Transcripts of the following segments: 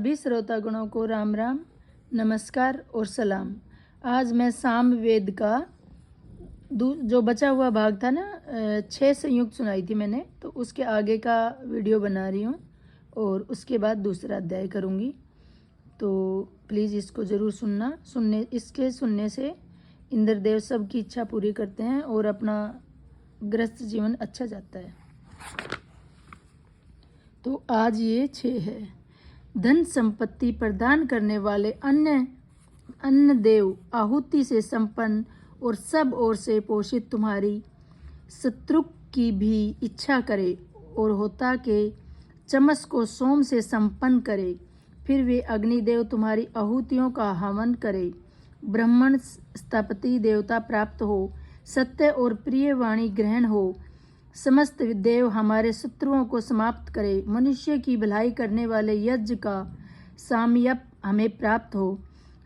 सभी श्रोतागणों को राम राम, नमस्कार और सलाम। आज मैं सामवेद का जो बचा हुआ भाग था ना, 6 संयुक्त सुनाई थी मैंने, तो उसके आगे का वीडियो बना रही हूँ और उसके बाद दूसरा अध्याय करूँगी। तो प्लीज़ इसको ज़रूर इसके सुनने से इंद्रदेव सब की इच्छा पूरी करते हैं और अपना गृहस्थ जीवन अच्छा जाता है। तो आज ये 6 है। धन संपत्ति प्रदान करने वाले अन्य देव आहुति से संपन्न और सब ओर से पोषित तुम्हारी शत्रु की भी इच्छा करे और होता के चमस को सोम से संपन्न करे। फिर वे अग्निदेव तुम्हारी आहुतियों का हवन करे। ब्राह्मण स्थपति देवता प्राप्त हो, सत्य और प्रिय वाणी ग्रहण हो। समस्त देव हमारे शत्रुओं को समाप्त करे। मनुष्य की भलाई करने वाले यज्ञ का सामयप हमें प्राप्त हो।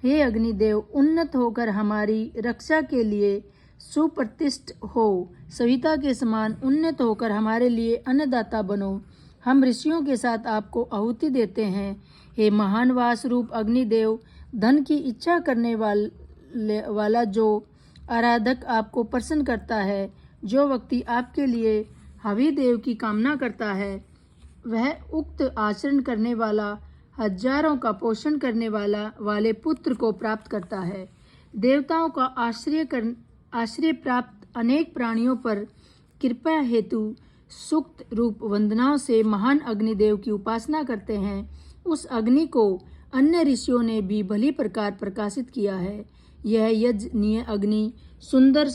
हे अग्निदेव, उन्नत होकर हमारी रक्षा के लिए सुप्रतिष्ठ हो। सविता के समान उन्नत होकर हमारे लिए अन्नदाता बनो। हम ऋषियों के साथ आपको आहुति देते हैं। हे महान वास रूप अग्निदेव, धन की इच्छा करने वाला जो आराधक आपको प्रसन्न करता है, जो व्यक्ति आपके लिए हवि देव की कामना करता है, वह उक्त आचरण करने वाला हजारों का पोषण करने वाले पुत्र को प्राप्त करता है। देवताओं का आश्रय प्राप्त अनेक प्राणियों पर कृपा हेतु सूक्त रूप वंदनाओं से महान अग्निदेव की उपासना करते हैं। उस अग्नि को अन्य ऋषियों ने भी भली प्रकार प्रकाशित किया है। यह यज्ञनीय अग्नि सुंदर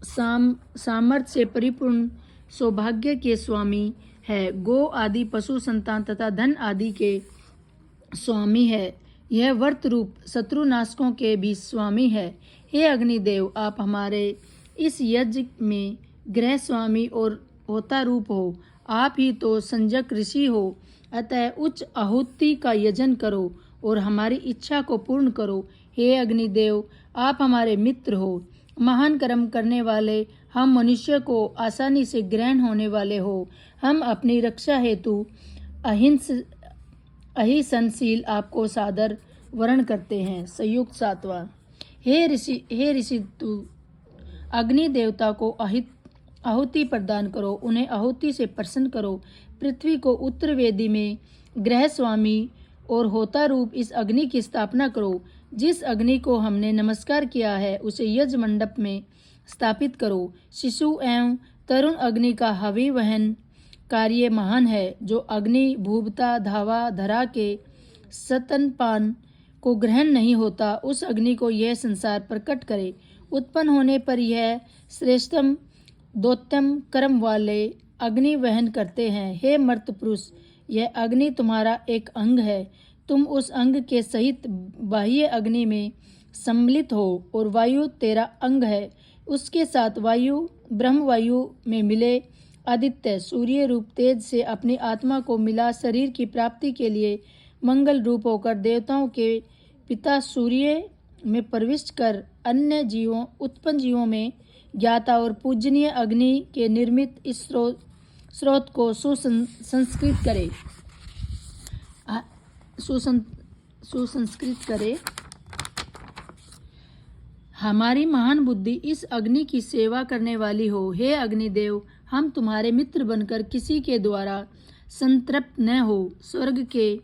सामर्थ्य से परिपूर्ण सौभाग्य के स्वामी है। गो आदि पशु संतान तथा धन आदि के स्वामी है। यह वर्त रूप शत्रुनाशकों के भी स्वामी है। हे अग्निदेव, आप हमारे इस यज्ञ में गृह स्वामी और होता रूप हो। आप ही तो संजक ऋषि हो। अतः उच्च आहुति का यजन करो और हमारी इच्छा को पूर्ण करो। हे अग्निदेव, आप हमारे मित्र हो। महान कर्म करने वाले हम मनुष्य को आसानी से ग्रहण होने वाले हो। हम अपनी रक्षा हेतु अहिंसनशील आपको सादर वरण करते हैं। संयुक्त 7वां। हे ऋषि तू अग्नि देवता को आहुति प्रदान करो, उन्हें आहुति से प्रसन्न करो। पृथ्वी को उत्तर वेदी में गृह स्वामी और होता रूप इस अग्नि की स्थापना करो। जिस अग्नि को हमने नमस्कार किया है उसे यज्ञ मंडप में स्थापित करो। शिशु एवं तरुण अग्नि का हवि वहन कार्य महान है। जो अग्नि भूभता धावा धरा के स्तनपान को ग्रहण नहीं होता, उस अग्नि को यह संसार प्रकट करे। उत्पन्न होने पर यह श्रेष्ठतम दोत्तम कर्म वाले अग्नि वहन करते हैं। हे मर्त पुरुष, यह अग्नि तुम्हारा एक अंग है। तुम उस अंग के सहित बाह्य अग्नि में सम्मिलित हो और वायु तेरा अंग है। उसके साथ वायु ब्रह्म वायु में मिले आदित्य सूर्य रूप तेज से अपनी आत्मा को मिला शरीर की प्राप्ति के लिए मंगल रूप होकर देवताओं के पिता सूर्य में प्रविष्ट कर अन्य उत्पन्न जीवों में ज्ञाता और पूजनीय अग्नि के निर्मित इस स्रोत को सुसंस्कृत करे। हमारी महान बुद्धि इस अग्नि की सेवा करने वाली हो। हे अग्निदेव, हम तुम्हारे मित्र बनकर किसी के द्वारा संतृप्त न हो। स्वर्ग के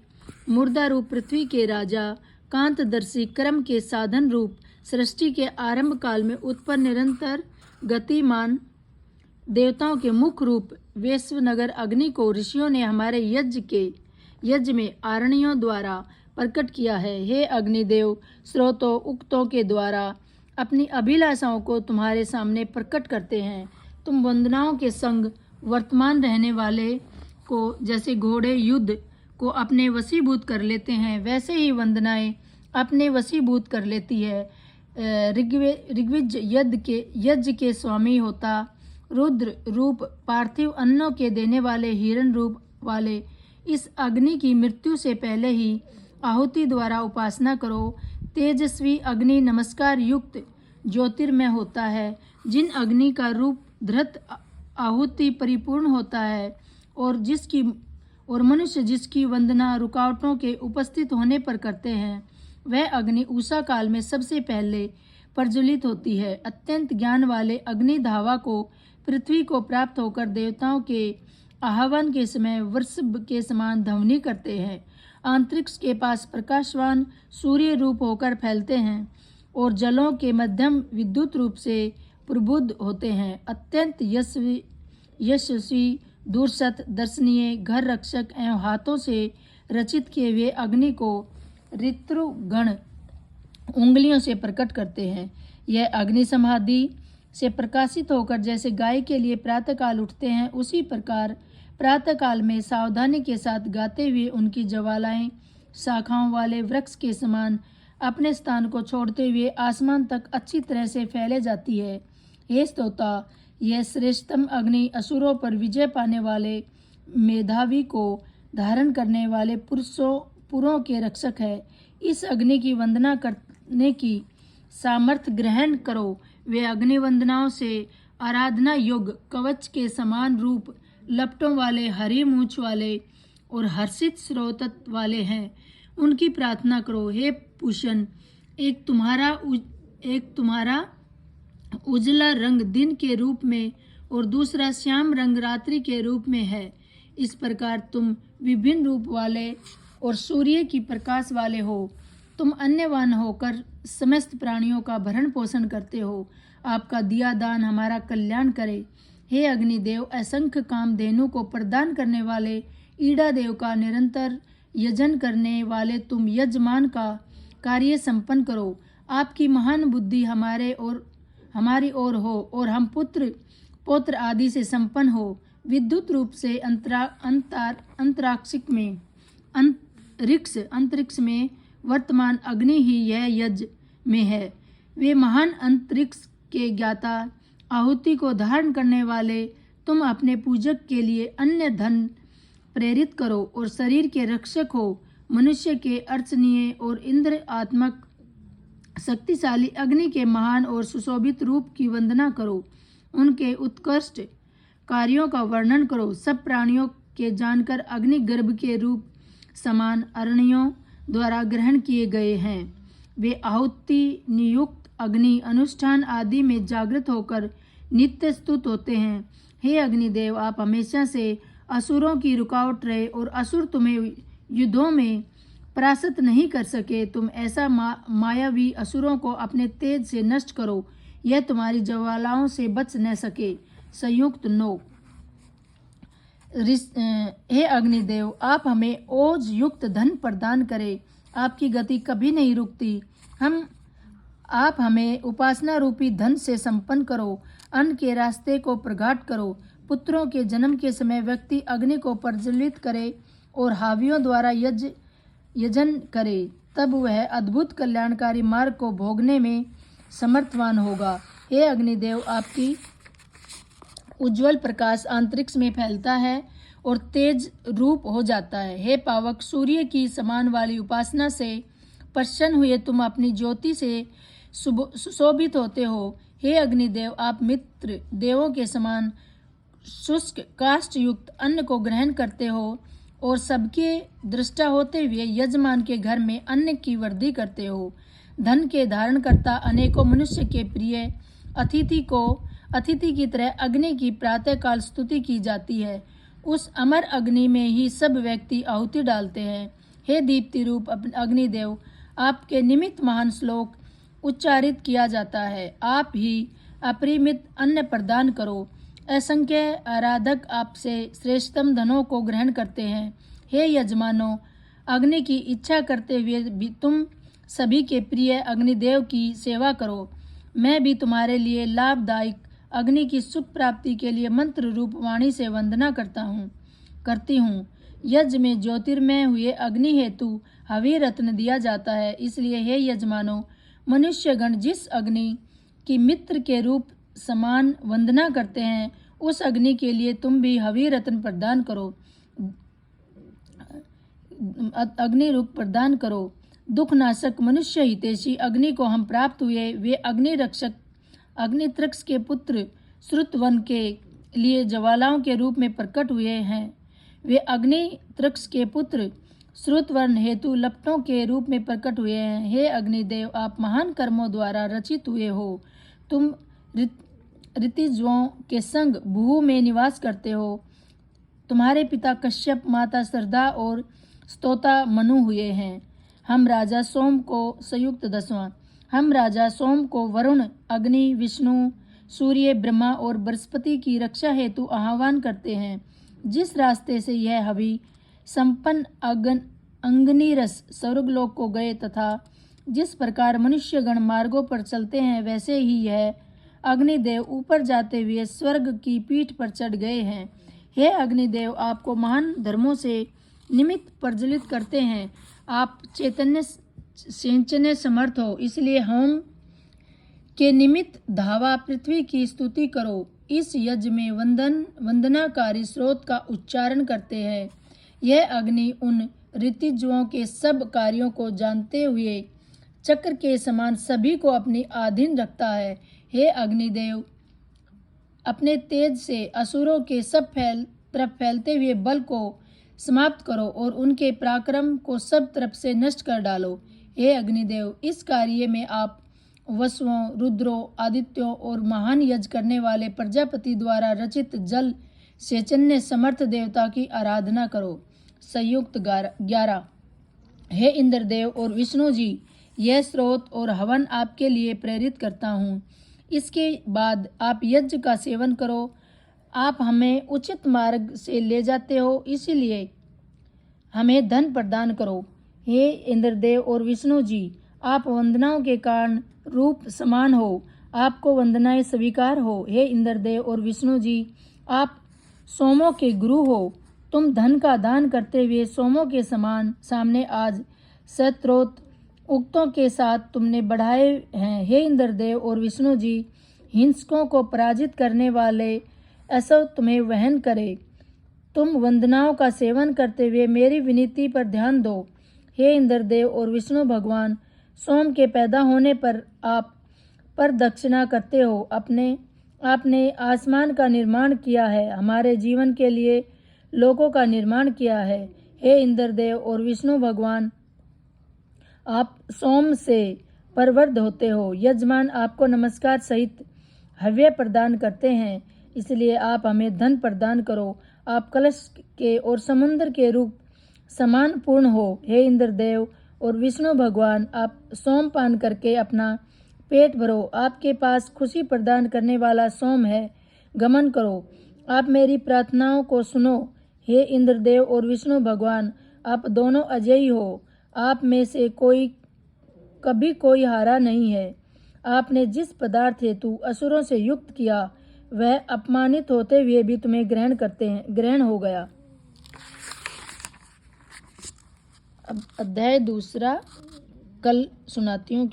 मुर्दा रूप पृथ्वी के राजा कांतदर्शी कर्म के साधन रूप सृष्टि के आरंभ काल में उत्पन्न निरंतर गतिमान देवताओं के मुख रूप वैश्वनगर अग्नि को ऋषियों ने हमारे यज्ञ में आरण्यों द्वारा प्रकट किया है। हे अग्निदेव, स्रोतों उक्तों के द्वारा अपनी अभिलाषाओं को तुम्हारे सामने प्रकट करते हैं। तुम वंदनाओं के संग वर्तमान रहने वाले को जैसे घोड़े युद्ध को अपने वशीभूत कर लेते हैं, वैसे ही वंदनाएं अपने वशीभूत कर लेती है। ऋग्वेद यज्ञ के स्वामी होता रुद्र रूप पार्थिव अन्नों के देने वाले हिरण रूप वाले इस अग्नि की मृत्यु से पहले ही आहुति द्वारा उपासना करो। तेजस्वी अग्नि नमस्कार युक्त ज्योतिर्मय होता है। जिन अग्नि का रूप धृत आहुति परिपूर्ण होता है और जिसकी और मनुष्य जिसकी वंदना रुकावटों के उपस्थित होने पर करते हैं, वह अग्नि उषा काल में सबसे पहले प्रज्वलित होती है। अत्यंत ज्ञान वाले अग्नि धावा को पृथ्वी को प्राप्त होकर देवताओं के आह्वान के समय वृषभ के समान ध्वनि करते हैं। अंतरिक्ष के पास प्रकाशवान सूर्य रूप होकर फैलते हैं और जलों के मध्यम विद्युत रूप से प्रबुद्ध होते हैं। अत्यंत यशस्वी दूरस्थ दर्शनीय घर रक्षक एवं हाथों से रचित किए हुए अग्नि को ऋतुगण उंगलियों से प्रकट करते हैं। यह अग्नि समाधि से प्रकाशित होकर जैसे गाय के लिए प्रातःकाल उठते हैं, उसी प्रकार प्रातःकाल में सावधानी के साथ गाते हुए उनकी ज्वालाएं शाखाओं वाले वृक्ष के समान अपने स्थान को छोड़ते हुए आसमान तक अच्छी तरह से फैले जाती है। हे स्तोता, यह श्रेष्ठतम अग्नि असुरों पर विजय पाने वाले मेधावी को धारण करने वाले पुरों के रक्षक है। इस अग्नि की वंदना करने की सामर्थ्य ग्रहण करो। वे अग्नि वंदनाओं से आराधना योग्य कवच के समान रूप लपटों वाले, हरी मूछ वाले और हर्षित स्रोत वाले हैं। उनकी प्रार्थना करो। हे पूषण, एक तुम्हारा उजला रंग दिन के रूप में और दूसरा श्याम रंग रात्रि के रूप में है। इस प्रकार तुम विभिन्न रूप वाले और सूर्य की प्रकाश वाले हो। तुम अन्यवान होकर समस्त प्राणियों का भरण पोषण करते हो। आपका दिया दान हमारा कल्याण करे। हे अग्निदेव, असंख्य कामधेनु को प्रदान करने वाले ईड़ा देव का निरंतर यजन करने वाले तुम यजमान का कार्य संपन्न करो। आपकी महान बुद्धि हमारी ओर हो और हम पौत्र आदि से संपन्न हो। विद्युत रूप से अंतरिक्ष में वर्तमान अग्नि ही यह यज्ञ में है। वे महान अंतरिक्ष के ज्ञाता, आहुति को धारण करने वाले तुम अपने पूजक के लिए अन्य धन प्रेरित करो और शरीर के रक्षक हो। मनुष्य के अर्चनीय और इंद्र आत्मक शक्तिशाली अग्नि के महान और सुशोभित रूप की वंदना करो। उनके उत्कृष्ट कार्यों का वर्णन करो। सब प्राणियों के जानकर अग्नि गर्भ के रूप समान अरणियों द्वारा ग्रहण किए गए हैं। वे आहुति नियुक्त अग्नि अनुष्ठान आदि में जागृत होकर नित्य स्तुत होते हैं। हे अग्निदेव, आप हमेशा से असुरों की रुकावट रहे और असुर तुम्हें युद्धों में परास्त नहीं कर सके। तुम ऐसा मायावी असुरों को अपने तेज से नष्ट करो, यह तुम्हारी ज्वालाओं से बच न सके। संयुक्त 9। हे अग्निदेव, आप हमें ओज युक्त धन प्रदान करें। आपकी गति कभी नहीं रुकती। आप हमें उपासना रूपी धन से संपन्न करो। अन्न के रास्ते को प्रगाढ़ करो। पुत्रों के जन्म के समय व्यक्ति अग्नि को प्रज्वलित करे और हावियों द्वारा यजन करे, तब वह अद्भुत कल्याणकारी मार्ग को भोगने में समर्थवान होगा। हे अग्निदेव, आपकी उज्जवल प्रकाश अंतरिक्ष में फैलता है और तेज रूप हो जाता है। हे पावक, सूर्य की समान वाली उपासना से प्रसन्न हुए तुम अपनी ज्योति से सुशोभित होते हो। हे अग्निदेव, आप मित्र देवों के समान शुष्क काष्ठ युक्त अन्न को ग्रहण करते हो और सबके दृष्टा होते हुए यजमान के घर में अन्न की वृद्धि करते हो। धन के धारण करता अनेकों मनुष्य के प्रिय अतिथि की तरह अग्नि की प्रातःकाल स्तुति की जाती है। उस अमर अग्नि में ही सब व्यक्ति आहुति डालते हैं। हे दीप्ति रूप अग्निदेव, आपके निमित्त महान श्लोक उच्चारित किया जाता है। आप ही अपरिमित अन्न प्रदान करो। असंख्य आराधक आपसे श्रेष्ठतम धनों को ग्रहण करते हैं। हे यजमानों, अग्नि की इच्छा करते हुए भी तुम सभी के प्रिय अग्निदेव की सेवा करो। मैं भी तुम्हारे लिए लाभदायक अग्नि की सुख प्राप्ति के लिए मंत्र रूप वाणी से वंदना करती हूँ। यज्ञ में ज्योतिर्मय हुए अग्नि हेतु हवि रत्न दिया जाता है। इसलिए हे यजमानों, मनुष्यगण जिस अग्नि की मित्र के रूप समान वंदना करते हैं, उस अग्नि के लिए तुम भी हवि रत्न प्रदान करो। अग्नि रूप प्रदान करो। दुखनाशक मनुष्य हितैषी अग्नि को हम प्राप्त हुए। वे अग्नि रक्षक अग्नित्रक्ष के पुत्र श्रुतवन के लिए ज्वालाओं के रूप में प्रकट हुए हैं। वे अग्नि तृक्ष के पुत्र श्रुतवर्ण हेतु लपटों के रूप में प्रकट हुए हैं। हे अग्निदेव, आप महान कर्मों द्वारा रचित हुए हो। तुम ऋतिज्वों के संग भू में निवास करते हो। तुम्हारे पिता कश्यप, माता श्रद्धा और स्तोता मनु हुए हैं। हम राजा सोम को वरुण, अग्नि, विष्णु, सूर्य, ब्रह्मा और बृहस्पति की रक्षा हेतु आह्वान करते हैं। जिस रास्ते से यह हवि संपन्न अंगनीरस स्वर्गलोक को गए तथा जिस प्रकार मनुष्यगण मार्गों पर चलते हैं, वैसे ही यह अग्निदेव ऊपर जाते हुए स्वर्ग की पीठ पर चढ़ गए हैं। हे अग्निदेव, आपको महान धर्मों से निमित्त प्रज्वलित करते हैं। आप चैतन्य सिंचने समर्थ हो, इसलिए होम के निमित्त धावा पृथ्वी की स्तुति करो। इस यज्ञ में वंदनाकारी स्रोत का उच्चारण करते हैं। यह अग्नि उन ऋतिज्वों के सब कार्यों को जानते हुए चक्र के समान सभी को अपनी अधीन रखता है। हे अग्निदेव, अपने तेज से असुरों के सब तरफ फैलते हुए बल को समाप्त करो और उनके पराक्रम को सब तरफ से नष्ट कर डालो। हे अग्निदेव, इस कार्य में आप वसुओं, रुद्रों, आदित्यों और महान यज्ञ करने वाले प्रजापति द्वारा रचित जल चैतन्य समर्थ देवता की आराधना करो। संयुक्त 11। हे इंद्रदेव और विष्णु जी, यह स्रोत और हवन आपके लिए प्रेरित करता हूँ। इसके बाद आप यज्ञ का सेवन करो। आप हमें उचित मार्ग से ले जाते हो, इसीलिए हमें धन प्रदान करो। हे इंद्रदेव और विष्णु जी, आप वंदनाओं के कारण रूप समान हो, आपको वंदनाएं स्वीकार हो। हे इंद्रदेव और विष्णु जी, आप सोमों के गुरु हो। तुम धन का दान करते हुए सोमों के सामने आज शत्रोत उक्तों के साथ तुमने बढ़ाए हैं। हे इंद्रदेव और विष्णु जी, हिंसकों को पराजित करने वाले ऐसा तुम्हें वहन करे। तुम वंदनाओं का सेवन करते हुए मेरी विनती पर ध्यान दो। हे इंद्रदेव और विष्णु भगवान, सोम के पैदा होने पर आप पर दक्षिणा करते हो। आपने आसमान का निर्माण किया है, हमारे जीवन के लिए लोकों का निर्माण किया है। हे इंद्रदेव और विष्णु भगवान, आप सोम से परवर्ध होते हो। यजमान आपको नमस्कार सहित हव्य प्रदान करते हैं, इसलिए आप हमें धन प्रदान करो। आप कलश के और समुद्र के रूप समान पूर्ण हो। हे इंद्रदेव और विष्णु भगवान, आप सोम पान करके अपना पेट भरो। आपके पास खुशी प्रदान करने वाला सोम है, गमन करो। आप मेरी प्रार्थनाओं को सुनो। हे इंद्रदेव और विष्णु भगवान, आप दोनों अजयी हो। आप में से कभी कोई हारा नहीं है। आपने जिस पदार्थ हेतु असुरों से युक्त किया, वह अपमानित होते हुए भी तुम्हें ग्रहण हो गया। अब अध्याय 2 कल सुनाती हूँ।